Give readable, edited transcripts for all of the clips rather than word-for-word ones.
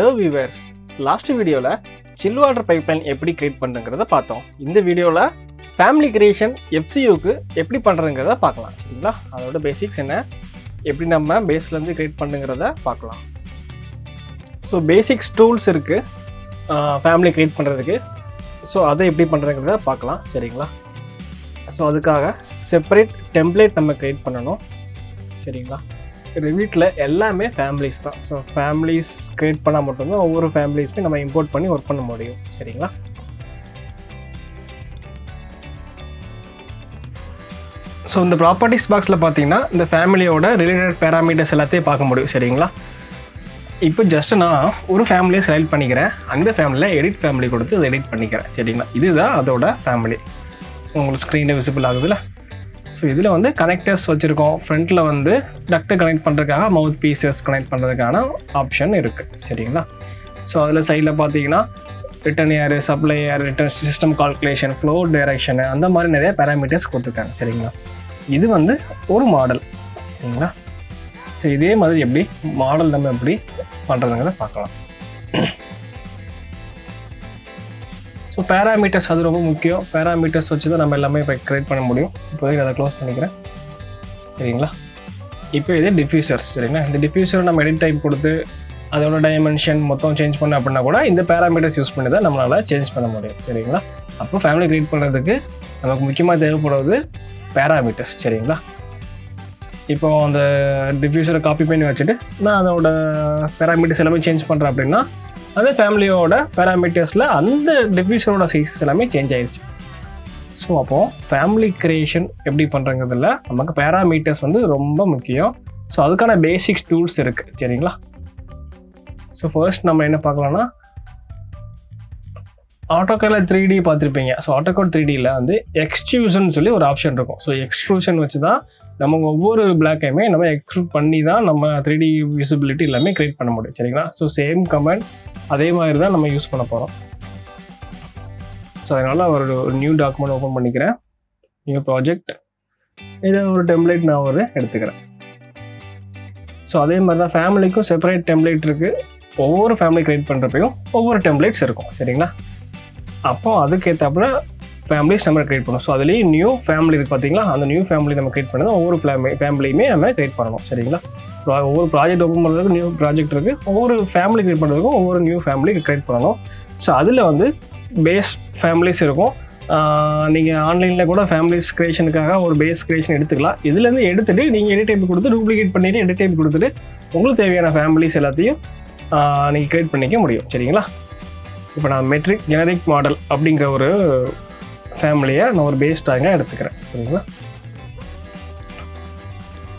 Hello viewers, last வீடியோவில் சில் water pipeline எப்படி create பண்ணுறங்கிறத பார்த்தோம். இந்த வீடியோவில் ஃபேமிலி கிரியேஷன் எஃப்சியூக்கு எப்படி பண்ணுறதுங்கிறத பார்க்கலாம். சரிங்களா, அதோட பேசிக்ஸ் என்ன, எப்படி நம்ம பேஸ்லேருந்து கிரியேட் பண்ணுங்கிறத பார்க்கலாம். ஸோ பேசிக்ஸ் டூல்ஸ் இருக்குது ஃபேமிலி கிரியேட் பண்ணுறதுக்கு. ஸோ அதை எப்படி பண்ணுறதுங்கிறத பார்க்கலாம். சரிங்களா, ஸோ அதுக்காக செப்பரேட் டெம்ப்ளேட் நம்ம கிரியேட் பண்ணணும். சரிங்களா, வீட்டில் எல்லாமே ஃபேமிலிஸ் தான். ஸோ ஃபேமிலிஸ் க்ரியேட் பண்ணால் மட்டும்தான் ஒவ்வொரு ஃபேமிலிஸுமே நம்ம இம்போர்ட் பண்ணி ஒர்க் பண்ண முடியும். சரிங்களா, ஸோ இந்த ப்ராப்பர்ட்டிஸ் பாக்ஸில் பார்த்தீங்கன்னா இந்த ஃபேமிலியோட ரிலேட்டட் பேராமீட்டர்ஸ் எல்லாத்தையும் பார்க்க முடியும். சரிங்களா, இப்போ ஜஸ்ட் நான் ஒரு ஃபேமிலியை செலக்ட் பண்ணிக்கிறேன். அந்த ஃபேமிலியில் எடிட் ஃபேமிலி கொடுத்து அதை எடிட் பண்ணிக்கிறேன். சரிங்களா, இதுதான் அதோட ஃபேமிலி. உங்களுக்கு ஸ்க்ரீனில் விசிபிள் ஆகுதுல்ல. ஸோ இதில் வந்து கனெக்டர்ஸ் வச்சுருக்கோம். ஃப்ரண்ட்டில் வந்து டக்ட்டு கனெக்ட் பண்ணுறதுக்காக மவுத் பீசஸ் கனெக்ட் பண்ணுறதுக்கான ஆப்ஷன் இருக்குது. சரிங்களா, ஸோ அதில் சைடில் பார்த்தீங்கன்னா return air, supply air, return system calculation, flow டைரக்ஷனு, அந்த மாதிரி நிறைய பேராமீட்டர்ஸ் கொடுத்துருக்காங்க. சரிங்களா, இது வந்து ஒரு மாடல். சரிங்களா, ஸோ இதே மாதிரி எப்படி மாடல் நம்ம எப்படி பண்ணுறதுங்கிறத பார்க்கலாம். ஸோ பேராமீட்டர்ஸ் அது ரொம்ப முக்கியம். பேராமீட்டர்ஸ் வச்சு தான் நம்ம எல்லாமே இப்போ க்ரியேட் பண்ண முடியும். இப்போதைக்கு அதை க்ளோஸ் பண்ணிக்கிறேன். சரிங்களா, இப்போ இதே டிஃப்யூசர்ஸ். சரிங்களா, இந்த டிஃப்யூசரை நம்ம எடிட் டைப் கொடுத்து அதோட டைமென்ஷன் மொத்தம் சேஞ்ச் பண்ண அப்படின்னா கூட இந்த பேராமீட்டர்ஸ் யூஸ் பண்ணி தான் நம்மளால் சேஞ்ச் பண்ண முடியும். சரிங்களா, அப்போ ஃபேமிலி க்ரியேட் பண்ணுறதுக்கு நமக்கு முக்கியமாக தேவைப்படுவது பேராமீட்டர்ஸ். சரிங்களா, இப்போ அந்த டிஃப்யூசரை காப்பி பண்ணி வச்சுட்டு நான் அதோட பேராமீட்டர்ஸ் எல்லாமே சேஞ்ச் பண்ணுறேன் அப்படின்னா அந்த ஃபேமிலியோட பேராமீட்டர்ஸில் அந்த டிஃப்யூசரோட சைஸஸ் எல்லாமே சேஞ்ச் ஆயிடுச்சு. ஸோ அப்போது ஃபேமிலி கிரியேஷன் எப்படி பண்ணுறங்கிறதுல நமக்கு பேராமீட்டர்ஸ் வந்து ரொம்ப முக்கியம். ஸோ அதுக்கான பேசிக்ஸ் டூல்ஸ் இருக்குது. சரிங்களா, ஸோ ஃபர்ஸ்ட் நம்ம என்ன பார்க்கலாம்னா ஆட்டோகேடில் 3D பார்த்துருப்பீங்க. ஸோ ஆட்டோகேட் 3Dயில் வந்து எக்ஸ்ட்ரூஷன் சொல்லி ஒரு ஆப்ஷன் இருக்கும். ஸோ எக்ஸ்ட்ரூஷன் வச்சு தான் நம்ம ஒவ்வொரு பிளாக்கையுமே நம்ம எக்ஸ்ட்ரூட் பண்ணி தான் நம்ம 3D விசிபிலிட்டி எல்லாமே க்ரியேட் பண்ண முடியும். சரிங்களா, ஸோ சேம் கமெண்ட் அதே மாதிரி தான் நம்ம யூஸ் பண்ண போகிறோம். ஸோ அதனால் ஒரு நியூ டாக்குமெண்ட் ஓப்பன் பண்ணிக்கிறேன். நியூ ப்ராஜெக்ட், இதை ஒரு டெம்ப்ளேட் நான் எடுத்துக்கிறேன். ஸோ அதே மாதிரி தான் ஃபேமிலிக்கும் செப்பரேட் டெம்ப்ளேட் இருக்குது. ஒவ்வொரு ஃபேமிலி க்ரியேட் பண்ணுறப்பையும் ஒவ்வொரு டெம்ப்ளேட்ஸ் இருக்கும். சரிங்களா, அப்போது அதுக்கேற்றாப்புல ஃபேமிலிஸ் நம்ம க்ரியேட் பண்ணணும். ஸோ அதுலேயே நியூ ஃபேமிலி இருக்குது பார்த்தீங்களா, அந்த நியூ ஃபேமிலி நம்ம க்ரியேட் பண்ணது ஒவ்வொரு ஃபேமிலியுமே நம்ம க்ரியேட் பண்ணணும். சரிங்களா, ஒவ்வொரு ப்ராஜெக்ட் ஓப்பன் பண்ணுறதுக்கு நியூ ப்ராஜெக்ட் இருக்குது. ஒவ்வொரு ஃபேமிலி க்ரியேட் பண்ணுறதுக்கும் ஒவ்வொரு நியூ ஃபேமிலி க்ரியேட் பண்ணணும். ஸோ அதில் வந்து பேஸ் ஃபேமிலிஸ் இருக்கும். நீங்கள் ஆன்லைனில் கூட ஃபேமிலிஸ் க்ரியேஷனுக்காக ஒரு பேஸ் க்ரியேஷன் எடுத்துக்கலாம். இதுலேருந்து எடுத்துகிட்டு நீங்கள் எடிட் டைப் கொடுத்து டூப்ளிகேட் பண்ணிவிட்டு எடிட் டைப் கொடுத்துட்டு உங்களுக்கு தேவையான ஃபேமிலிஸ் எல்லாத்தையும் நீங்கள் க்ரியேட் பண்ணிக்க முடியும். சரிங்களா, இப்போ நான் மெட்ரிக் ஜெனரிக் மாடல் அப்படிங்கிற ஒரு ஃபேமிலியை நான் ஒரு பேஸ் டாக்காக எடுத்துக்கிறேன். சரிங்களா,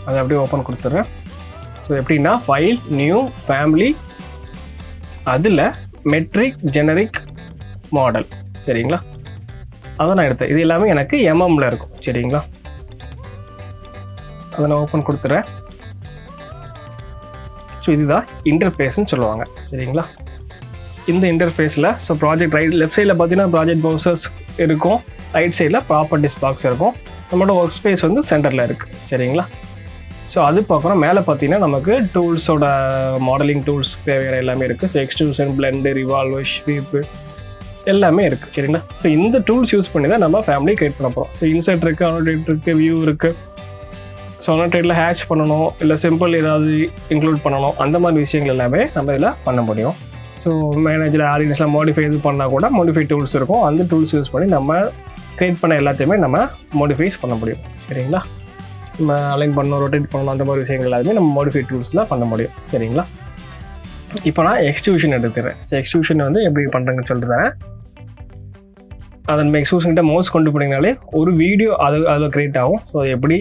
அதை அப்படியே ஓப்பன் கொடுத்துட்றேன். ஸோ எப்படின்னா ஃபைல், நியூ ஃபேமிலி, அதில் மெட்ரிக் ஜெனரிக் மாடல். சரிங்களா, அதை நான் எடுத்தேன். இது எல்லாமே எனக்கு எம்எம்மில் இருக்கும். சரிங்களா, அதை நான் ஓப்பன் கொடுத்துட்றேன். ஸோ இதுதான் இன்டர்ஃபேஸ்ன்னு சொல்லுவாங்க. சரிங்களா, இந்த இன்டர்ஃபேஸில் ஸோ ப்ராஜெக்ட் லெஃப்ட் சைடில் பார்த்தீங்கன்னா ப்ராஜெக்ட் ப்ரௌசர்ஸ் இருக்கும். ரைட் சைடில் ப்ராப்பர்ட்டிஸ் பாக்ஸ் இருக்கும். நம்மளோட ஒர்க் ஸ்பேஸ் வந்து சென்டரில் இருக்குது. சரிங்களா, ஸோ அது பார்க்குறோம். மேலே பார்த்தீங்கன்னா நமக்கு டூல்ஸோட மாடலிங் டூல்ஸ் தேவையான எல்லாமே இருக்குது. So extrusion, blend, revolve, sweep எல்லாமே இருக்குது. சரிங்களா, ஸோ இந்த டூல்ஸ் யூஸ் பண்ணி தான் நம்ம ஃபேமிலி க்ரியேட் பண்ண போகிறோம். ஸோ இன்சர்ட் இருக்குது, அனோடேட் இருக்குது, வியூ இருக்குது. ஸோ அனோடேட்டில் ஹேட்ச் பண்ணணும், இல்லை சிம்பிள் ஏதாவது இன்க்ளூட் பண்ணணும், அந்த மாதிரி விஷயங்கள் எல்லாமே நம்ம இதில் பண்ண முடியும். ஸோ மேனேஜில் ஆடியன்ஸ்லாம் மாடிஃபை இது பண்ணால் கூட மாடிஃபை டூல்ஸ் இருக்கும். அந்த டூல்ஸ் யூஸ் பண்ணி நம்ம க்ரியேட் பண்ண எல்லாத்தையுமே நம்ம மாடிஃபைஸ் பண்ண முடியும். சரிங்களா, நம்ம அலைன் பண்ணணும், ரொட்டேட் பண்ணணும், அந்த மாதிரி விஷயங்கள் எல்லாமே நம்ம மாடிஃபை டூல்ஸ்லாம் பண்ண முடியும். சரிங்களா, இப்போ நான் எக்ஸ்ட்ரூஷன் எடுத்துக்கிறேன். ஸோ எக்ஸ்ட்ரூஷன் வந்து எப்படி பண்ணுறேங்கன்னு சொல்லிட்டு தரேன். அதை நம்ம எக்ஸ்ட்ரூஷன்கிட்ட மவுஸ் கொண்டு போனீங்கனாலே ஒரு வீடியோ அதில் க்ரியேட் ஆகும். ஸோ எப்படி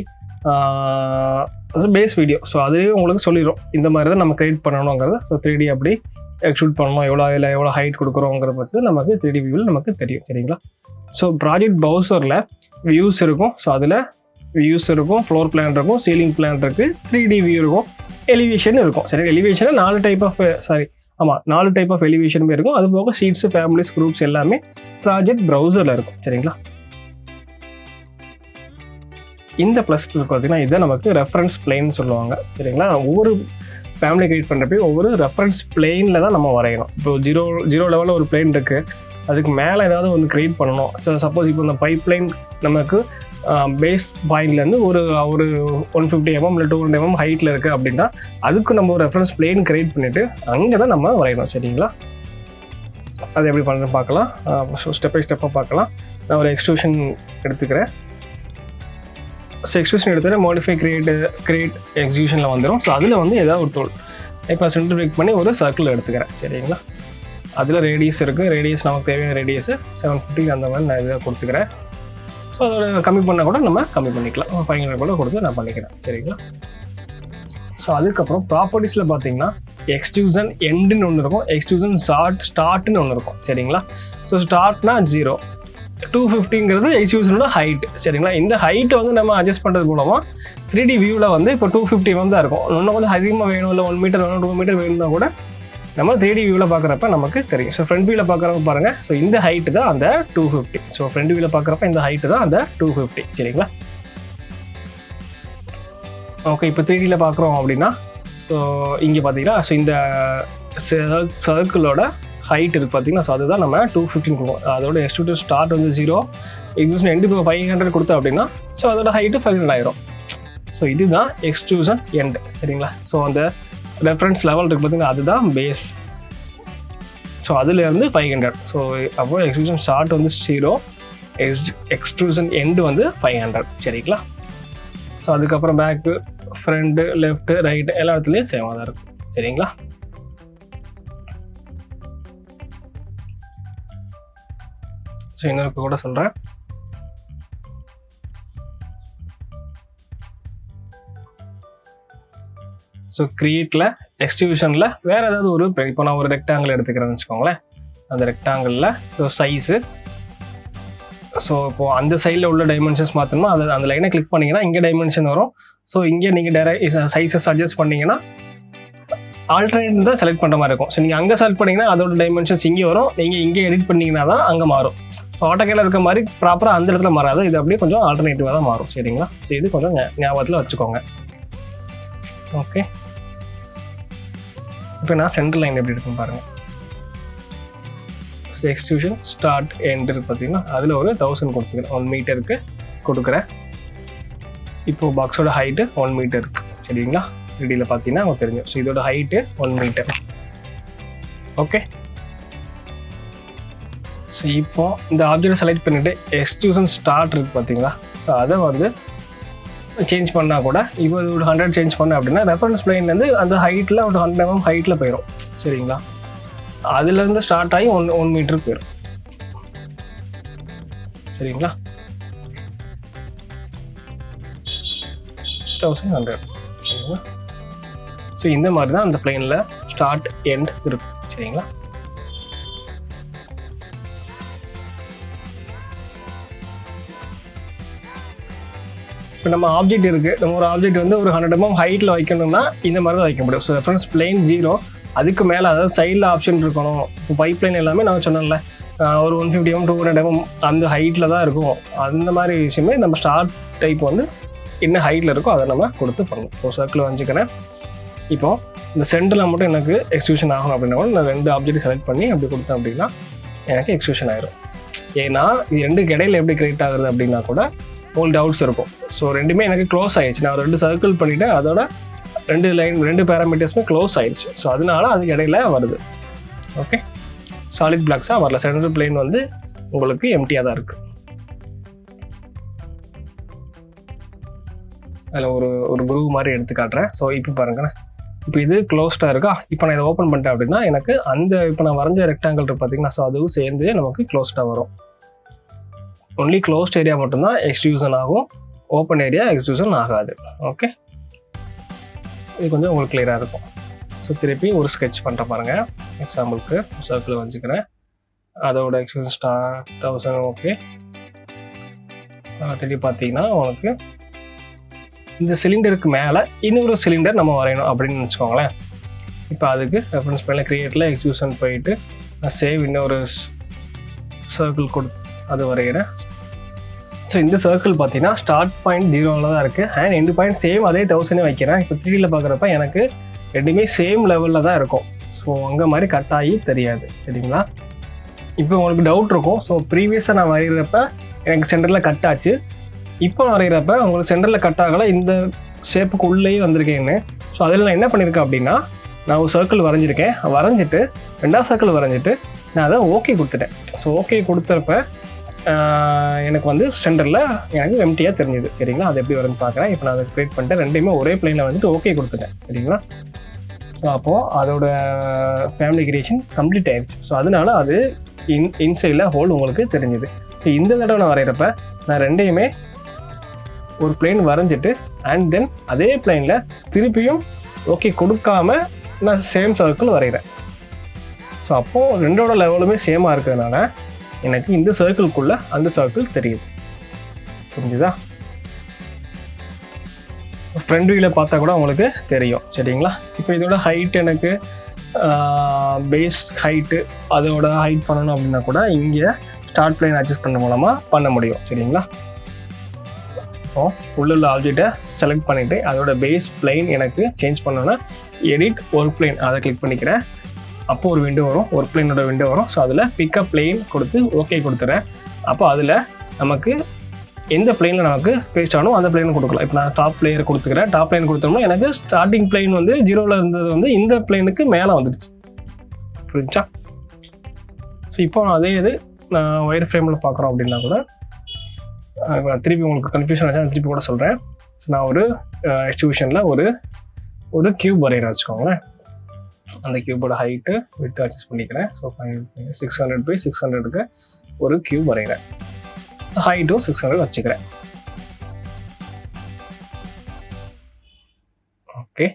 அது பேஸ் வீடியோ. ஸோ அதுவே உங்களுக்கு சொல்லிடும் இந்த மாதிரி தான் நம்ம க்ரியேட் பண்ணணுங்கிறத. ஸோ 3D அப்படி எக்ஸ்ட்ரூட் பண்ணணும், எவ்வளோ ஹைட் கொடுக்குறோங்கிற பற்றி நமக்கு 3D வியூவில் நமக்கு தெரியும். சரிங்களா, ஸோ ப்ராஜெக்ட் ப்ரௌசரில் வியூஸ் இருக்கும். ஸோ அதில் வியூஸ் இருக்கும், ஃப்ளோர் பிளான் இருக்கும், சீலிங் பிளான் இருக்குது, 3D வியூ இருக்கும், எலிவேஷன் இருக்கும். சரி, எலிவேஷனில் 4 டைப் ஆஃப் எலிவேஷனுமே இருக்கும். அது போக ஷீட்ஸு, ஃபேமிலிஸ், குரூப்ஸ் எல்லாமே ப்ராஜெக்ட் ப்ரௌசரில் இருக்கும். சரிங்களா, இந்த ப்ளஸ் பார்த்தீங்கன்னா இதை நமக்கு ரெஃபரன்ஸ் பிளேன்னு சொல்லுவாங்க. சரிங்களா, ஒவ்வொரு ஃபேமிலி கிரியேட் பண்ணுறப்ப ஒவ்வொரு ரெஃபரன்ஸ் பிளேனில் தான் நம்ம வரையணும். இப்போ ஜீரோ லெவலில் ஒரு பிளேன் இருக்குது, அதுக்கு மேலே ஏதாவது ஒன்று க்ரியேட் பண்ணணும். ஸோ சப்போஸ் இப்போ இந்த பைப்லைன் நமக்கு பேஸ் பாயிண்ட்லேருந்து ஒரு 150 mm இல்லை 200 mm ஹைட்டில் இருக்குது அப்படின்னா அதுக்கு நம்ம ஒரு ரெஃபரன்ஸ் பிளேன் க்ரியேட் பண்ணிவிட்டு அங்கே தான் நம்ம வரையணும். சரிங்களா? அது எப்படி பண்ணுறதுன்னு பார்க்கலாம். ஸோ ஸ்டெப் பை ஸ்டெப்பாக பார்க்கலாம். நான் ஒரு எக்ஸ்ட்ரூஷன் எடுத்துக்கிறேன். ஸோ எக்ஸ்ட்ரூஷன் எடுத்துகிட்டு மாடிஃபை கிரியேட் எக்ஸிக்யூஷனில் வந்துடும். ஸோ அதில் வந்து ஏதாவது ஒரு டூல் இப்போ சென்டர் பிரேக் பண்ணி ஒரு சர்க்கிள் எடுத்துக்கிறேன். சரிங்களா? அதில் ரேடியஸ் இருக்குது. ரேடியஸ் நமக்கு தேவையான ரேடியஸ் 750 அந்த மாதிரி நான் இதை கொடுத்துக்கிறேன். ஸோ அதோட கம்மி பண்ணால் கூட நம்ம கம்மி பண்ணிக்கலாம். 500 கூட கொடுத்து நான் பண்ணிக்கிறேன். சரிங்களா? ஸோ அதுக்கப்புறம் ப்ராப்பர்ட்டிஸில் பார்த்தீங்கன்னா எக்ஸ்ட்ரூஷன் எண்டுன்னு ஒன்று இருக்கும், எக்ஸ்ட்ரூஷன் ஸ்டார்ட்னு ஒன்று இருக்கும். சரிங்களா? ஸோ ஸ்டார்ட்னா 0, 250ங்கிறது எக்ஸ்ட்ரூஷனோட ஹைட். சரிங்களா? இந்த ஹைட்டை வந்து நம்ம அட்ஜஸ்ட் பண்ணுறது மூலமாக 3D வியூவில் வந்து இப்போ 250 mm தான் இருக்கும். இன்னும் கொஞ்சம் அதிகமாக வேணும், இல்லை 1 மீட்டர் வேணும், 2 மீட்டர் வேணும்னா கூட நம்ம 3D வியூவில் பார்க்குறப்ப நமக்கு தெரியும். ஸோ ஃப்ரண்ட் வியூவில் பார்க்குறப்ப பாருங்கள். ஸோ இந்த ஹைட்டு தான் அந்த 250. ஸோ ஃப்ரண்ட் வியூவில் பார்க்குறப்ப இந்த ஹைட்டு தான் அந்த 250. சரிங்களா? ஓகே, இப்போ 3Dயில் பார்க்குறோம் அப்படின்னா ஸோ இங்கே பார்த்தீங்கன்னா ஸோ இந்த சர்க்கிளோட ஹைட் இருக்குது பார்த்தீங்கன்னா. ஸோ அதுதான் நம்ம 250 கொடுக்கும். அதோட எக்ஸ்ட்ரூஷன் ஸ்டார்ட் வந்து 0, எக்ஸ்ட்ரூஷன் எண்டு 500 கொடுத்தோம் அப்படின்னா ஸோ அதோட ஹைட்டு 500 ஆயிரும். ஸோ இதுதான் எக்ஸ்ட்ரூஷன் எண்டு. சரிங்களா? ஸோ அந்த ரெஃபரன்ஸ் லெவல் இருக்குது பார்த்தீங்கன்னா அதுதான் பேஸ். ஸோ அதுலேருந்து 500. ஸோ அப்போ எக்ஸ்ட்ரூஷன் ஸ்டார்ட் வந்து 0, எக்ஸ்ட்ரூஷன் எண்டு வந்து 500. சரிங்களா? ஸோ அதுக்கப்புறம் பேக்கு, ஃப்ரண்ட்டு, லெஃப்ட்டு, ரைட்டு எல்லா இடத்துலையும் சேமாக தான் இருக்கும். சரிங்களா? ஸோ இன்னொரு கூட சொல்கிறேன். ஸோ கிரியேட்டில் எக்ஸ்ட்ரூஷனில் வேறு ஏதாவது ஒரு இப்போ நான் ஒரு ரெக்டாங்கிள் எடுத்துக்கிறேன்னு வச்சுக்கோங்களேன். அந்த ரெக்டாங்கிளில் ஸோ சைஸு, ஸோ இப்போது அந்த சைடில் உள்ள டைமென்ஷன்ஸ் மாற்றணுமா அந்த லைனை கிளிக் பண்ணிங்கன்னா இங்கே டைமென்ஷன் வரும். ஸோ இங்கே நீங்கள் சைஸஸ் அட்ஜஸ்ட் பண்ணிங்கன்னா ஆல்டர்னேட் தான் செலக்ட் பண்ணுற மாதிரி இருக்கும். ஸோ நீங்கள் அங்கே செலக்ட் பண்ணிங்கன்னா அதோட டைமென்ஷன்ஸ் இங்கே வரும், நீங்கள் இங்கே எடிட் பண்ணிங்கன்னா தான் அங்கே மாறும். ஸோ ஆட்டோகேல இருக்க மாதிரி ப்ராப்பராக அந்த இடத்துல மாறாது, இது அப்படியே கொஞ்சம் ஆல்டர்னேட்டிவாக தான் மாறும். சரிங்களா? ஸோ இது கொஞ்சம் ஞாபகத்தில் வச்சுக்கோங்க. ஓகே, இப்போ நான் சென்டர் லைன் எப்படி இருக்குன்னு பாருங்கள். ஸோ எக்ஸ்ட்ரூஷன் ஸ்டார்ட் எண்டு பார்த்தீங்கன்னா அதில் ஒரு 1000 கொடுத்துக்கிறேன். 1 மீட்டருக்கு கொடுக்குறேன். இப்போது பாக்ஸோட ஹைட்டு 1 மீட்டர் இருக்குது. சரிங்களா? 3Dயில் பார்த்தீங்கன்னா உங்களுக்கு தெரியும். ஸோ இதோட ஹைட்டு 1 மீட்டர். ஓகே, ஸோ இப்போ இந்த ஆப்ஜெக்டை செலக்ட் பண்ணிவிட்டு எக்ஸ்ட்ரூஷன் ஸ்டார்ட் இருக்குது பார்த்தீங்களா? ஸோ அதை வந்து சேஞ்ச் பண்ணால் கூட இப்போ ஒரு 100 சேஞ்ச் பண்ணேன் அப்படின்னா ரெஃபரன்ஸ் பிளேன்லேருந்து அந்த ஹைட்டில் ஒரு 100 mm ஹைட்டில் போயிடும். சரிங்களா? அதுலேருந்து ஸ்டார்ட் ஆகி 1 மீட்டருக்கு போயிடும். சரிங்களா? 1100. சரிங்களா? ஸோ இந்த மாதிரி தான் அந்த பிளேனில் ஸ்டார்ட் எண்ட் இருக்கும். சரிங்களா? இப்போ நம்ம ஆப்ஜெக்ட் இருக்குது, நம்ம ஒரு ஆப்ஜெக்ட் வந்து ஒரு 100 mm ஹைட்டில் வைக்கணும்னா இந்த மாதிரி தான் வைக்க முடியும். ஸோ ரெஃபரன்ஸ் பிளேன் 0, அதுக்கு மேலே அதாவது சைடில் ஆப்ஷன் இருக்கணும். இப்போ பைப்லைன் எல்லாமே நான் சொன்னேன்ல ஒரு 150 mm 200 mm அந்த ஹைட்டில் தான் இருக்கும். அந்த மாதிரி விஷயமே நம்ம ஸ்டார்ட் டைப் வந்து என்ன ஹைட்டில் இருக்கோ அதை நம்ம கொடுத்து பண்ணணும். ஸோ சர்க்கிள் வச்சுக்கிறேன். இப்போது இந்த சென்டரில் மட்டும் எனக்கு எக்ஸ்ட்ரூஷன் ஆகணும் அப்படின்னா கூட நான் 2 ஆப்ஜெக்ட் செலக்ட் பண்ணி அப்படி கொடுத்தேன் அப்படின்னா எனக்கு எக்ஸ்ட்ரூஷன் ஆயிரும். ஏன்னா இது 2க்கு இடையில எப்படி கிரியேட் ஆகுது அப்படின்னா கூட உங்களுக்கு டவுட்ஸ் இருக்கும். ஸோ ரெண்டுமே எனக்கு க்ளோஸ் ஆகிடுச்சு. நான் 2 சர்க்கிள் பண்ணிவிட்டேன், அதோட 2 பேராமீட்டர்ஸுமே க்ளோஸ் ஆகிடுச்சு. ஸோ அதனால அதுக்கு இடையில வருது. ஓகே, சாலிட் பிளாக்ஸாக வரல. சென்ட்ரல் பிளேன் வந்து உங்களுக்கு எம்டியாக தான் இருக்குது. அதில் ஒரு குரூவ் மாதிரி எடுத்து காட்டுறேன். ஸோ இப்போ பாருங்கள், இப்போ இது க்ளோஸ்டாக இருக்கா. இப்போ நான் இதை ஓப்பன் பண்ணிட்டேன் அப்படின்னா எனக்கு அந்த இப்போ நான் வரைஞ்ச ரெக்டாங்கிள் இருக்குது பார்த்தீங்கன்னா, ஸோ அதுவும் சேர்ந்து நமக்கு க்ளோஸ்டாக வரும். ஒன்லி க்ளோஸ்ட் ஏரியா மட்டும்தான் எக்ஸ்ட்ரூஷன் ஆகும், ஓப்பன் ஏரியா எக்ஸ்ட்ரூஷன் ஆகாது. ஓகே, இது கொஞ்சம் உங்களுக்கு கிளியராக இருக்கும். ஸோ திருப்பி ஒரு ஸ்கெட்ச் பண்ணுற பாருங்கள். எக்ஸாம்பிளுக்கு சர்க்கிள் வச்சுக்கிறேன். அதோட எக்ஸ்ட்ரூஷன் ஸ்டார்ட் 1000. ஓகே, திருப்பி பார்த்தீங்கன்னா உங்களுக்கு இந்த சிலிண்டருக்கு மேலே இன்னொரு சிலிண்டர் நம்ம வரையணும் அப்படின்னு வச்சுக்கோங்களேன். இப்போ அதுக்கு ரெஃபரன்ஸ் பண்ணல கிரியேட்டில் எக்ஸ்ட்ரூஷன் போயிட்டு நான் சேவ் இன்னொரு சர்க்கிள் கொடுத்து அது வரைகிறேன். ஸோ இந்த சர்க்கிள் பார்த்தீங்கன்னா ஸ்டார்ட் பாயிண்ட் 0வில் தான் இருக்குது அண்ட் எண்டு பாயிண்ட் சேம் அதே 1000 வைக்கிறேன். இப்போ 3Dயில் பார்க்குறப்ப எனக்கு ரெண்டுமே சேம் லெவலில் தான் இருக்கும். ஸோ அங்கே மாதிரி கட் ஆகி தெரியாது. சரிங்களா? இப்போ உங்களுக்கு டவுட் இருக்கும். ஸோ ப்ரீவியஸாக நான் வரைகிறப்ப எனக்கு சென்டரில் கட் ஆச்சு, இப்போ வரைகிறப்ப உங்களுக்கு சென்டரில் கட் ஆகலை, இந்த ஷேப்புக்கு உள்ளேயே வந்திருக்கேன்னு. ஸோ அதில் நான் என்ன பண்ணியிருக்கேன் அப்படின்னா, நான் ஒரு சர்க்கிள் வரைஞ்சிருக்கேன், வரைஞ்சிட்டு 2வது சர்க்கிள் வரைஞ்சிட்டு நான் அதை ஓகே கொடுத்துட்டேன். ஸோ ஓகே கொடுத்துறப்ப எனக்கு வந்து சென்டரில் எனக்கு எம்டியாக தெரிஞ்சுது. சரிங்களா? அது எப்படி வரும்னு பார்க்குறேன். இப்போ நான் அதை க்ரியேட் பண்ணிட்டு ரெண்டையுமே ஒரே பிளேனில் வந்துட்டு ஓகே கொடுத்துட்டேன். சரிங்களா? ஸோ அப்போது அதோட ஃபேமிலி கிரியேஷன் கம்ப்ளீட் ஆயிடுச்சு. ஸோ அதனால அது இன்சைடில் ஹோல் உங்களுக்கு தெரிஞ்சுது. ஸோ இந்த தடவை நான் வரைகிறப்ப நான் ரெண்டையுமே ஒரு பிளேன் வரைஞ்சிட்டு அண்ட் தென் அதே பிளேனில் திருப்பியும் ஓகே கொடுக்காம நான் சேம் சர்க்கிள் வரைகிறேன். ஸோ அப்போது ரெண்டோட லெவலுமே சேமாக இருக்கிறதுனால எனக்கு இந்த சர்க்கிள்குள்ளே அந்த சர்க்கிள் தெரியுது. புரிஞ்சுதா? ஃப்ரண்ட் வியூவில் பார்த்தா கூட உங்களுக்கு தெரியும். சரிங்களா? இப்போ இதோட ஹைட் எனக்கு பேஸ் ஹைட்டு அதோட ஹைட் பண்ணணும் அப்படின்னா கூட இங்கே ஸ்டார்ட் பிளேன் அட்ஜஸ்ட் பண்ண மூலமாக பண்ண முடியும். சரிங்களா? இப்போ உள்ள ஆப்ஜெக்டை செலக்ட் பண்ணிவிட்டு அதோட பேஸ் பிளேன் எனக்கு சேஞ்ச் பண்ணோன்னா எடிட் ஒர்க் பிளேன் அதை கிளிக் பண்ணிக்கிறேன். அப்போ ஒரு விண்டோ வரும், ஒர்க் பிளேனோட விண்டோ வரும். ஸோ அதில் பிக்கப் பிளேன் கொடுத்து ஓகே கொடுத்துறேன். அப்போ அதில் நமக்கு எந்த பிளேனில் நமக்கு பேஸ்ட் ஆகணும் அந்த பிளேன் கொடுக்கலாம். இப்போ நான் டாப் பிளேயர் கொடுத்துக்கிறேன். டாப் பிளேன் கொடுத்தோம்னா எனக்கு ஸ்டார்டிங் பிளேன் வந்து 0ல் இருந்தது வந்து இந்த பிளேனுக்கு மேலே வந்துடுச்சு. புரிஞ்சா? ஸோ இப்போ அதே இது நான் ஒயர் ஃப்ரேமில் பார்க்குறோம் அப்படின்னா கூட திருப்பி உங்களுக்கு கன்ஃபியூஷன் ஆச்சா நான் திருப்பி கூட சொல்கிறேன். ஸோ நான் ஒரு எக்ஸ்டிபியூஷனில் ஒரு கியூப் வரைகிறேன் வச்சுக்கோங்களேன். அந்த கியூபோட ஹைட்டு விட்டு அட்ஜஸ்ட் பண்ணிக்கிறேன். ஸோ 600x600க்கு ஒரு கியூப் வரைகிறேன். ஹைட்டும் 600 வச்சுக்கிறேன். ஓகே.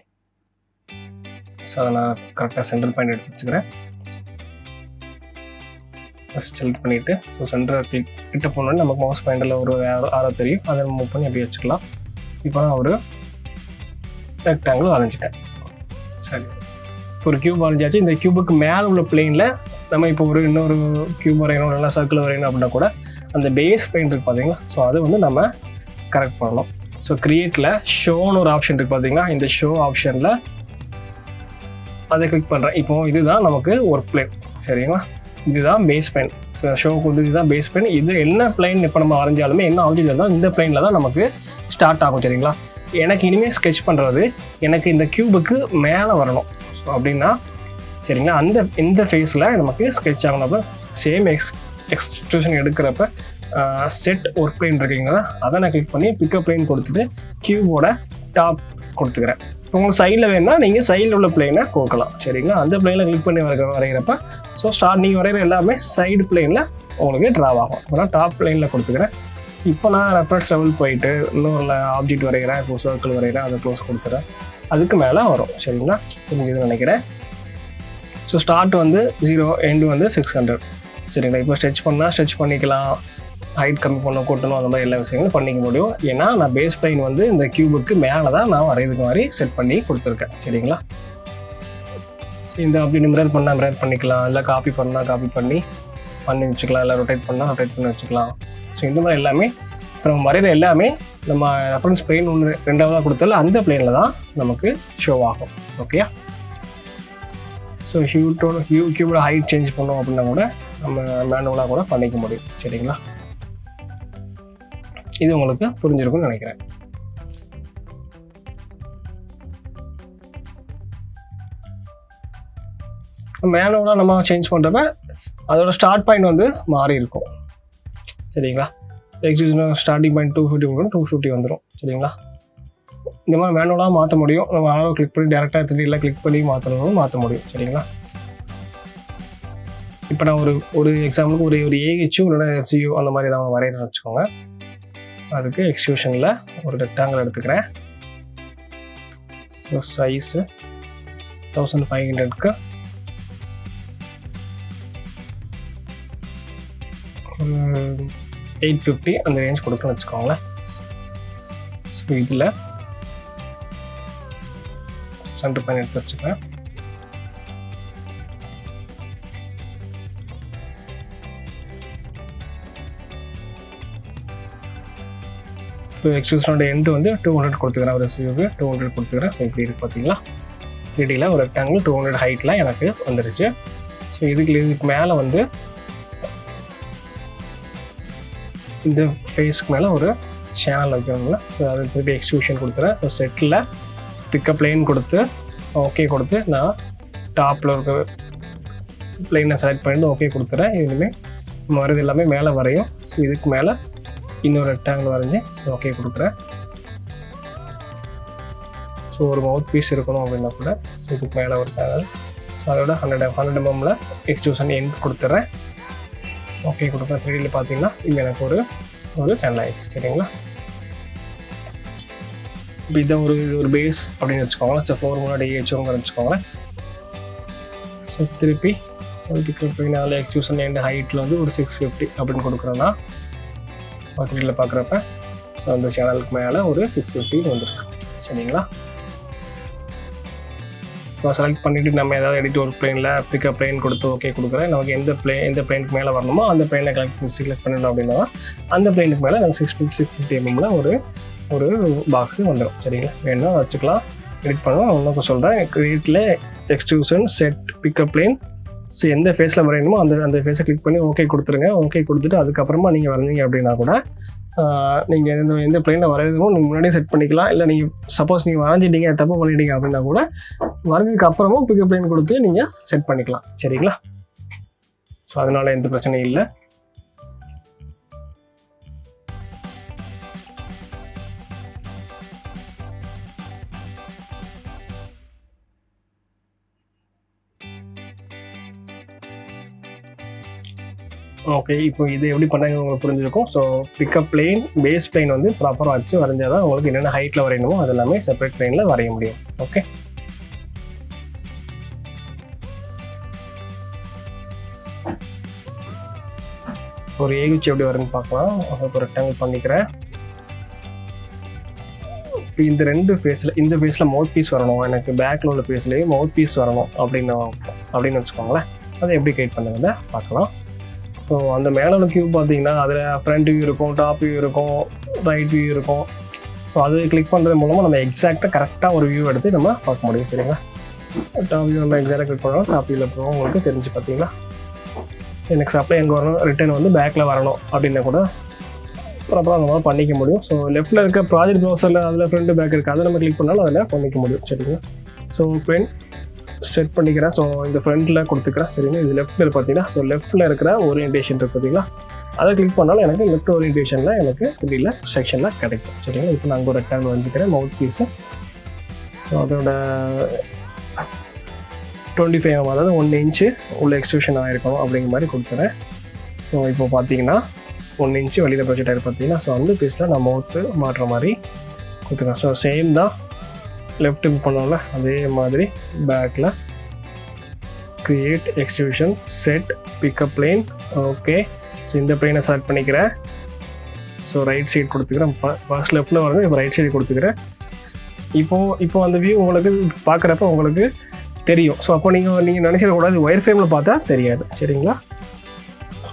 ஸோ அதை நான் கரெக்டாக சென்டர் பாயிண்ட் எடுத்து வச்சுக்கிறேன். செலக்ட் பண்ணிவிட்டு ஸோ சென்டர் கிட்ட போனோன்னு நமக்கு மவுஸ் பாயிண்டில் ஒரு ஆரோ தெரியும், அதை மூவ் பண்ணி அப்படி வச்சுக்கலாம். இப்போ நான் ஒரு ரெக்டாங்கிள் வரைஞ்சிட்டேன். சரி, ஒரு கியூப் வரைஞ்சாச்சு. இந்த கியூபுக்கு மேலே உள்ள பிளேனில் நம்ம இப்போ இன்னொரு கியூப் வரையணும், நல்லா சர்க்கிள் வரையணும் அப்படின்னா கூட அந்த பேஸ் பிளேன் இருக்குது பார்த்தீங்களா? ஸோ அது வந்து நம்ம கரெக்ட் பண்ணணும். ஸோ கிரியேட்டில் ஷோன்னு ஒரு ஆப்ஷன் இருக்குது பார்த்தீங்களா? இந்த ஷோ ஆப்ஷனில் அதை கிளிக் பண்ணுறேன். இப்போ இதுதான் நமக்கு ஒர்க் பிளேன். சரிங்களா? இதுதான் பேஸ் பிளேன். ஸோ ஷோக்கு வந்து இதுதான் பேஸ் பிளேன். இது என்ன பிளேன் இப்போ நம்ம வரைஞ்சாலுமே என்ன ஆப்ஜெக்ட் இருந்தாலும் இந்த பிளேனில் தான் நமக்கு ஸ்டார்ட் ஆகும். சரிங்களா? எனக்கு இனிமேல் ஸ்கெட்ச் பண்ணுறது எனக்கு இந்த கியூபுக்கு மேலே வரணும். ஸோ அப்படின்னா சரிங்களா, இந்த ஃபேஸில் நமக்கு ஸ்கெட்ச் ஆகணும். சேம் எக்ஸ்ட்ரூஷன் எடுக்கிறப்ப செட் ஒர்க் பிளேன் இருக்குங்களா, அதை நான் கிளிக் பண்ணி பிக்கப் பிளேன் கொடுத்துட்டு கியூபோட டாப் கொடுத்துக்கிறேன். இப்போ உங்களுக்கு சைடில் வேணுன்னா நீங்கள் சைடில் உள்ள பிளேனை கொடுக்கலாம். சரிங்களா? அந்த பிளேனில் கிளிக் பண்ணி வரைகிறப்ப ஸோ நீங்கள் வரைகிற எல்லாமே சைடு பிளேனில் உங்களுக்கு ட்ராவ் ஆகும். இப்போ நான் டாப் பிளேனில் கொடுத்துக்கிறேன். இப்போ நான் ரெஃபரன்ஸ் லெவல் போயிட்டு இன்னொரு ஆப்ஜெக்ட் வரைகிறேன், இப்போ சர்க்கிள் வரைகிறேன், அதை க்ளோஸ் கொடுத்துறேன். அதுக்கு மேலே வரும். சரிங்களா? புரிஞ்சுதுன்னு நினைக்கிறேன். ஸோ ஸ்டார்ட் வந்து 0, எண்டு வந்து 600. சரிங்களா? இப்போ ஸ்ட்ரெச் பண்ணிக்கலாம், ஹைட் கம்மி பண்ண கூட்டணும், அந்த மாதிரி எல்லா விஷயங்களும் பண்ணிக்க முடியும். ஏன்னா நான் பேஸ் பிளேன் வந்து இந்த கியூபுக்கு மேலே தான் நான் வரைகிறதுக்கு மாதிரி செட் பண்ணி கொடுத்துருக்கேன். சரிங்களா? ஸோ இந்த அப்படி மிரர் பண்ணிக்கலாம், இல்லை காப்பி பண்ணி வச்சுக்கலாம், இல்லை ரொட்டேட் பண்ணி வச்சுக்கலாம். ஸோ இந்த மாதிரி எல்லாமே இப்போ நம்ம வரைகிற எல்லாமே நம்ம ரெஃபரன்ஸ் பிளேன் ஒன்று 2ஆவதாக கொடுத்தால அந்த பிளேனில் தான் நமக்கு ஷோ ஆகும். ஓகே. ஸோ கியூபோட ஹைட் சேஞ்ச் பண்ணோம் அப்படின்னா கூட நம்ம மேனுவலாக கூட பண்ணிக்க முடியும். சரிங்களா? இது உங்களுக்கு புரிஞ்சிருக்கும்னு நினைக்கிறேன். மேனுவலாக நம்ம சேஞ்ச் பண்ணுறப்ப அதோட ஸ்டார்ட் பாயிண்ட் வந்து மாறி இருக்கும். சரிங்களா? எக்ஸிபிஷன் ஸ்டார்டிங் பாயிண்ட் 250 வந்துடும். சரிங்களா? இந்த மாதிரி மேனுவலாக மாற்ற முடியும். நம்ம ஆரோ கிளிக் பண்ணி டேரெக்டாக 3Dல கிளிக் பண்ணி மாற்ற முடியும். சரிங்களா? இப்போ நான் ஒரு எக்ஸாம்பிளுக்கு ஒரு ஏஹெச்ஓ இல்லைனா எஃப்சிஓ அந்த மாதிரி தான் வரைகிறேன்னு வச்சுக்கோங்க. அதுக்கு எக்ஸ்டிபியூஷனில் ஒரு ரெக்டாங்கிள் எடுத்துக்கிறேன். ஸோ சைஸு 1500க்கு 850 அந்த ரேஞ்ச் கொடுக்குன்னு வச்சுக்கோங்களேன். ஸோ இதில் சென்டர் பாயிண்ட் எடுத்து வச்சுக்கிறேன். இப்போ எக்ஸ்டிபியூஷனோட எண்டு வந்து 200 கொடுத்துக்கிறேன். ஒரு எஃப்சிஓக்கு 200 கொடுத்துக்கிறேன். ஸோ இப்படி இருக்கு பார்த்தீங்களா? 3Dயில் ஒரு ரெக்டாங்கிள் 200 ஹைட்டில் எனக்கு வந்துருச்சு. ஸோ இதுக்கு மேலே வந்து இந்த ஃபேஸ்க்கு மேலே ஒரு சேனல் வைக்கணும்ல. ஸோ அது திருப்பி எக்ஸ்ட்ரூஷன் கொடுத்துறேன். ஸோ செட்டில் பிக்கப் ப்ளேன் கொடுத்து ஓகே கொடுத்து நான் டாப்பில் இருக்க ப்ளேனை செலக்ட் பண்ணிட்டு ஓகே கொடுத்துறேன். இதுவுமே மறுது எல்லாமே மேலே வரையும். ஸோ இதுக்கு மேலே இன்னொரு ரெக்டாங்கிள் வரைஞ்சி ஸோ ஓகே கொடுக்குறேன். ஸோ ஒரு மவுத் பீஸ் இருக்கணும் அப்படின்னா கூட ஸோ இதுக்கு மேலே ஒரு சேனல். ஸோ அதோட 100 mm எக்ஸ்ட்ரூஷன் எண்ட் கொடுத்துட்றேன். ஓகே கொடுக்குறேன். 3Dயில் பார்த்தீங்கன்னா இது எனக்கு ஒரு சேனல் ஆகிடுச்சு. சரிங்களா? இப்போ இதை ஒரு பேஸ் அப்படின்னு வச்சுக்கோங்களேன். ஸோ 4 முன்னாடி வச்சுக்கோங்க வச்சுக்கோங்களேன். ஸோ திருப்பி ஒரு பிக்கப் ப்ளேன் அதில் எக்ஸ்ட்ரூஷன் எண்ட் ஹைட்டில் வந்து ஒரு 650 அப்படின்னு கொடுக்குறேன்னா 3Dயில் பார்க்குறப்ப ஸோ அந்த சேனலுக்கு மேலே ஒரு 650 வந்துருக்கு. சரிங்களா? ஸோ செலக்ட் பண்ணிவிட்டு நம்ம ஏதாவது எடிட் ஒரு ப்ளேனில் பிக்கப் ப்ளேன் கொடுத்து ஓகே கொடுக்குறேன். நமக்கு எந்த ப்ளேனுக்கு மேலே வரணுமோ அந்த ப்ளேனை செலக்ட் பண்ணிடணும் அப்படின்னா அந்த ப்ளேனுக்கு மேலே எனக்கு 650 mm ஒரு பாக்ஸு வந்துடும். சரிங்களா? வேணும்னா வச்சுக்கலாம், எடிட் பண்ணலாம். ஒன்றும் சொல்கிறேன், கிரியேட்டில் extrusion set pick up plane. So எந்த ஃபேஸில் வரையணுமோ அந்த ஃபேஸை கிளிக் பண்ணி ஓகே கொடுத்துருங்க. ஓகே கொடுத்துட்டு அதுக்கப்புறமா நீங்கள் வரைஞ்சிங்க அப்படின்னா கூட நீங்கள் எந்த ப்ளேனில் வரையணுமோ நீங்கள் முன்னாடியே செட் பண்ணிக்கலாம். இல்லை நீங்கள் சப்போஸ் நீங்கள் வரைஞ்சிட்டீங்க தப்பு பண்ணிட்டீங்க அப்படின்னா கூட வரைஞ்சதுக்கு அப்புறமும் பிக்கப் ப்ளேன் கொடுத்து நீங்கள் செட் பண்ணிக்கலாம். சரிங்களா? ஸோ அதனால் எந்த பிரச்சனையும் இல்லை. ஓகே, இப்போ இது எப்படி பண்ணாங்க உங்களுக்கு புரிஞ்சிருக்கும். So pick up plane base plane வந்து ப்ராப்பராக வச்சு வரைஞ்சால் தான் உங்களுக்கு என்னென்ன ஹைட்டில் வரையணுமோ அது எல்லாமே செப்பரேட் ப்ளேனில் வரைய முடியும். ஓகே, ஒரு ஏகுச்சி எப்படி வரும்னு பார்க்கலாம். ஒரு ரெக்டாங்கிள் பண்ணிக்கிறேன். இப்போ இந்த ரெண்டு ஃபேஸில் இந்த ஃபேஸில் மவுத் பீஸ் வரணும், எனக்கு பேக்கில் உள்ள ஃபேஸ்லேயே மவுத் பீஸ் வரணும் அப்படின்னு வச்சுக்கோங்களேன். அதை எப்படி கிரியேட் பண்ணுறத பார்க்கலாம். ஸோ அந்த மேலே உள்ள கியூப் பார்த்தீங்கன்னா அதில் ஃப்ரண்ட் வியூ இருக்கும், டாப் வியூ இருக்கும், ரைட் வியூ இருக்கும். ஸோ அது கிளிக் பண்ணுறது மூலமாக நம்ம எக்ஸாக்டாக கரெக்டாக ஒரு வியூ எடுத்து நம்ம பார்க்க முடியும். சரிங்களா? டாப் வியூ நம்ம எக்ஸாக்டாக கிளிக் பண்ணாலும் டாப் வியூவில் போகும் உங்களுக்கு தெரிஞ்சு பார்த்தீங்களா. எனக்கு சப்ளை எங்கே வரணும், ரிட்டர்ன் வந்து பேக்கில் வரணும் அப்படின்னா கூட ப்ராப்பராக நம்ம பண்ணிக்க முடியும். ஸோ லெஃப்ட்டில் இருக்க ப்ராஜெக்ட் ப்ரௌசரில் அதில் ஃப்ரண்ட் பேக் இருக்குது, அதை நம்ம கிளிக் பண்ணாலும் அதில் பண்ணிக்க முடியும். சரிங்களா? ஸோ பென் செட் பண்ணிக்கிறேன். ஸோ இந்த ஃப்ரண்ட்டில் கொடுத்துக்கிறேன். சரிங்களா? இது லெஃப்ட்டில் பார்த்தீங்கன்னா ஸோ லெஃப்ட்டில் இருக்கிற ஓரியன்டேஷன் இருக்குது பார்த்தீங்களா, அதை கிளிக் பண்ணாலும் எனக்கு லெஃப்ட் ஓரியன்டேஷனில் எனக்கு 3Dயில் செக்ஷனில் கிடைக்கும். சரிங்களா? இப்போ நான் ஒரு ரெக்டாங்கிள் வந்துக்கிறேன் மவுத் பீஸு. ஸோ அதோட 25 mm அதாவது 1 inch உள்ள எக்ஸ்ட்ரூஷன் ஆகிருக்கணும் அப்படிங்கிற மாதிரி கொடுத்துறேன். ஸோ இப்போ பார்த்தீங்கன்னா 1 inch வெளியில் ப்ரொஜெக்ட் ஆகிருக்கு பார்த்தீங்கன்னா. ஸோ அந்த பீஸில் நான் மவுத்து மாட்டுற மாதிரி கொடுத்துக்கிறேன். ஸோ சேம் தான் லெஃப்ட் பண்ணோம்ல அதே மாதிரி பேக்கில் create extrusion set pick up plane. Okay, so இந்த ப்ளேனை செலக்ட் பண்ணிக்கிறேன். ஸோ ரைட் சைடு கொடுத்துக்கிறேன். ஃபர்ஸ்ட் லெஃப்ட்டில் வருது, இப்போ ரைட் சைடு கொடுத்துக்கிறேன். இப்போ அந்த வியூ உங்களுக்கு பார்க்குறப்ப உங்களுக்கு தெரியும். ஸோ அப்போ நீங்கள் நினச்சிடக்கூடாது ஒயர் ஃப்ரேமில் பார்த்தா தெரியாது. சரிங்களா?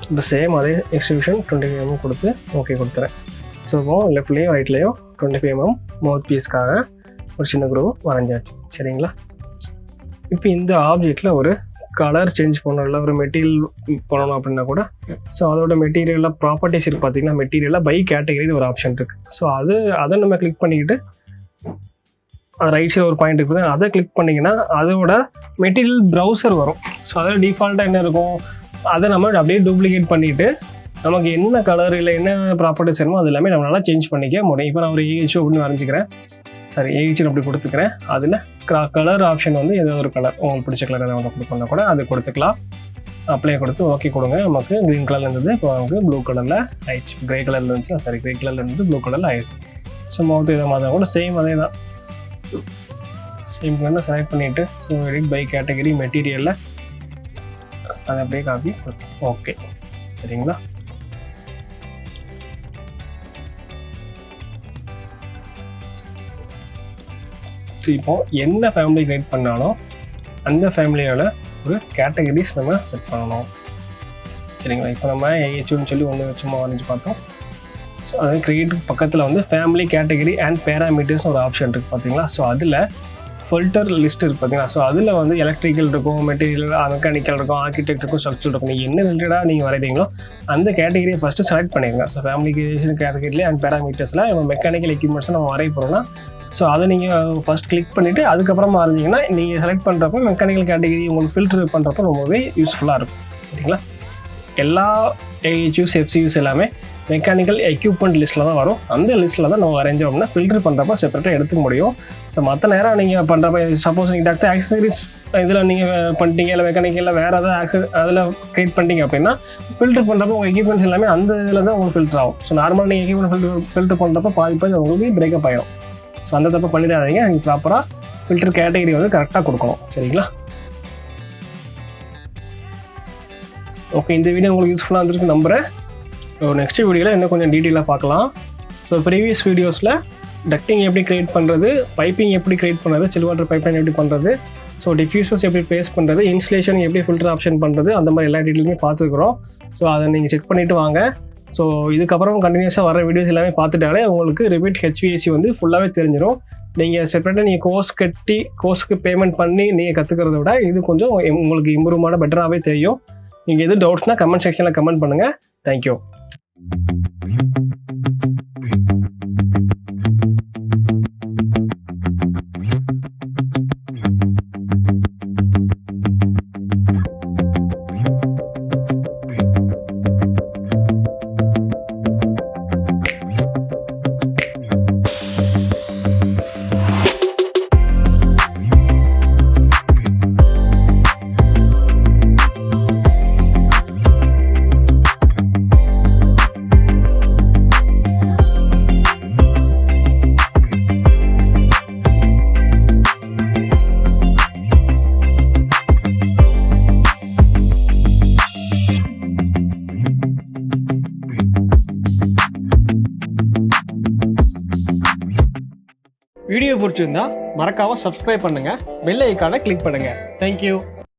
இப்போ சேம் அதே எக்ஸ்ட்ரூஷன் 25 mm கொடுத்து ஓகே கொடுத்துறேன். ஸோ இப்போ லெஃப்ட்லேயும் ரைட்லேயும் 25 mm மவுத் பீஸ்க்காக ஒரு சின்ன குரூவ் வரைஞ்சாச்சு. சரிங்களா? இப்போ இந்த ஆப்ஜெக்டில் ஒரு கலர் சேஞ்ச் பண்ணணும், இல்லை ஒரு மெட்டீரியல் பண்ணணும் அப்படின்னா கூட ஸோ அதோட மெட்டீரியலில் ப்ராப்பர்ட்டிஸ் இருக்குது பார்த்தீங்கன்னா, மெட்டீரியலில் பை கேட்டகரி ஒரு ஆப்ஷன் இருக்குது. ஸோ அதை நம்ம கிளிக் பண்ணிக்கிட்டு ரைட் சைடு ஒரு பாயிண்ட் இருக்குது, அதை கிளிக் பண்ணிங்கன்னா அதோட மெட்டீரியல் ப்ரௌசர் வரும். ஸோ அதில் டிஃபால்ட்டாக என்ன இருக்கும் அதை நம்ம அப்படியே டூப்ளிகேட் பண்ணிவிட்டு நமக்கு என்ன கலர் இல்லை என்ன ப்ராப்பர்ட்டிஸ் வேணுமோ அது எல்லாமே நம்மளால் சேஞ்ச் பண்ணிக்க முடியும். இப்போ நான் ஒரு ஏஹெச் அப்படின்னு வரைஞ்சிக்கிறேன். சரி, ஏஹெச்னு அப்படி கொடுத்துக்கிறேன். அதில் கலர் ஆப்ஷன் வந்து ஏதோ ஒரு கலர் உங்களுக்கு பிடிச்ச கலர் எதாவது கொடுக்கணும்னா கூட அது கொடுத்துக்கலாம். அப்ளை கொடுத்து ஓகே கொடுங்க. நமக்கு க்ரீன் கலரில் இருந்தது இப்போ நமக்கு ப்ளூ கலரில் ஆயிடுச்சு. க்ரே கலரில் இருந்துச்சு, சரி க்ரே கலரில் இருந்தது ப்ளூ கலரில் ஆயிடுச்சு. ஸோ மவுத்து இதை மாதிரி கூட சேம் அதே தான். சேம் கலரில் செலக்ட் பண்ணிவிட்டு ஸோ எடிட் பை கேட்டகரி மெட்டீரியலில் அதை அப்படியே காப்பி ஓகே. சரிங்களா? இப்போ என்ன ஃபேமிலி கிரியேட் பண்ணாலும் அந்த ஃபேமிலியோட ஒரு கேட்டகரிஸ் நம்ம செட் பண்ணணும். சரிங்களா? இப்போ நம்ம ஏஹெச்னு சொல்லி ஒன்று சும்மா வரைஞ்சி பார்த்தோம். ஸோ அது கிரியேட் பக்கத்தில் வந்து ஃபேமிலி கேட்டகரி அண்ட் பேராமீட்டர்ஸ் ஒரு ஆப்ஷன் இருக்குது பார்த்தீங்களா. ஸோ அதில் ஃபில்டர் லிஸ்ட் இருக்குது பார்த்தீங்கன்னா. ஸோ அதில் வந்து எலக்ட்ரிக்கல் இருக்கும், மெட்டீரியல், மெக்கானிக்கல் இருக்கும், ஆர்கிடெக்ட் இருக்கும், ஸ்ட்ரக்சர் இருக்கும். நீங்கள் என்ன ரிலேட்டடாக நீங்கள் வரைகிறீங்களோ அந்த கேட்டகரியை ஃபஸ்ட்டு செலக்ட் பண்ணிடுங்க. ஸோ ஃபேமிலிகேஷன் கேட்டகரியிலே அண்ட் பேராமீட்டர்ஸில் மெக்கானிக்கல் எக்யூப்மெண்ட்ஸ் நம்ம வரைய போகிறோம்னா ஸோ அதை நீங்கள் ஃபஸ்ட் கிளிக் பண்ணிவிட்டு அதுக்கப்புறமா வரைஞ்சிங்கன்னா நீங்கள் செலக்ட் பண்ணுறப்ப மெக்கானிக்கல் கேட்டகரி உங்களுக்கு ஃபில்டர் பண்ணுறப்ப ரொம்பவே யூஸ்ஃபுல்லாக இருக்கும். சரிங்களா? எல்லா ஏஹெச்யூஸ், எஃப்சியூஸ் எல்லாமே மெக்கானிக்கல் எக்யூப்மெண்ட் லிஸ்ட்டில் தான் வரும். அந்த லிஸ்ட்டில் தான் நம்ம வரைஞ்சோம்னா ஃபில்டர் பண்ணுறப்ப செப்பரேட்டாக எடுத்துக்க முடியும். ஸோ மற்ற நேரம் நீங்கள் பண்ணுறப்ப சப்போஸ் நீங்கள் டாக்டர் ஆக்சசரிஸ் இதில் நீங்கள் பண்ணிட்டீங்க, இல்லை மெக்கானிக்கலில் வேறு ஏதாவது அதில் க்ரியேட் பண்ணிட்டீங்க அப்படின்னா ஃபில்டர் பண்ணுறப்ப உங்கள் எக்யூப்மெண்ட்ஸ் எல்லாமே அந்த இதில் தான் உங்களுக்கு ஃபில்டர் ஆகும். ஸோ நார்மலாக நீங்கள் எக்யூப்மெண்ட் ஃபில்டர் பண்ணுறப்ப பாதி உங்களுக்கு பிரேக்கப் ஆகிடும். ஸோ அந்த தப்பை பண்ணிடாதீங்க. நீங்கள் ப்ராப்பராக ஃபில்டர் கேட்டகரி வந்து கரெக்டாக கொடுக்கணும். சரிங்களா? ஓகே, இந்த வீடியோ உங்களுக்கு யூஸ்ஃபுல்லாக இருந்திருக்கு நம்புகிறேன். ஸோ நெக்ஸ்ட் வீடியோவில் இன்னும் கொஞ்சம் டீட்டெயிலாக பார்க்கலாம். ஸோ ப்ரீவியஸ் வீடியோஸில் டக்டிங் எப்படி க்ரியேட் பண்ணுறது, பைப்பிங் எப்படி க்ரியேட் பண்ணுறது, சில் வாட்டர் பைப்லைன் எப்படி பண்ணுறது, ஸோ டிஃப்யூசர்ஸ் எப்படி பேஸ் பண்ணுறது, இன்ஸ்டலேஷன் எப்படி ஃபில்டர் ஆப்ஷன் பண்ணுறது, அந்த மாதிரி எல்லா டீட்டெயிலுமே பார்த்துருக்குறோம். ஸோ அதை நீங்கள் செக் பண்ணிவிட்டு வாங்க. ஸோ இதுக்கப்புறம் கண்டினியூஸாக வர வீடியோஸ் எல்லாமே பார்த்துட்டாலே உங்களுக்கு ரிப்பீட் ஹெச்விஏசி வந்து ஃபுல்லாகவே தெரிஞ்சிடும். நீங்கள் செப்பரேட்டாக நீங்கள் கோர்ஸ் கட்டி கோர்ஸுக்கு பேமெண்ட் பண்ணி நீங்கள் கற்றுக்கிறத விட இது கொஞ்சம் உங்களுக்கு இம்ப்ரூவ்மான பெட்டராகவே தெரியும். நீங்கள் எது டவுட்ஸ்னால் கமெண்ட் செக்ஷனில் கமெண்ட் பண்ணுங்கள். தேங்க்யூ. வீடியோ பிடிச்சிருந்தா மறக்காமல் சப்ஸ்கிரைப் பண்ணுங்கள், பெல் ஐக்கானை கிளிக் பண்ணுங்கள். தேங்க்யூ.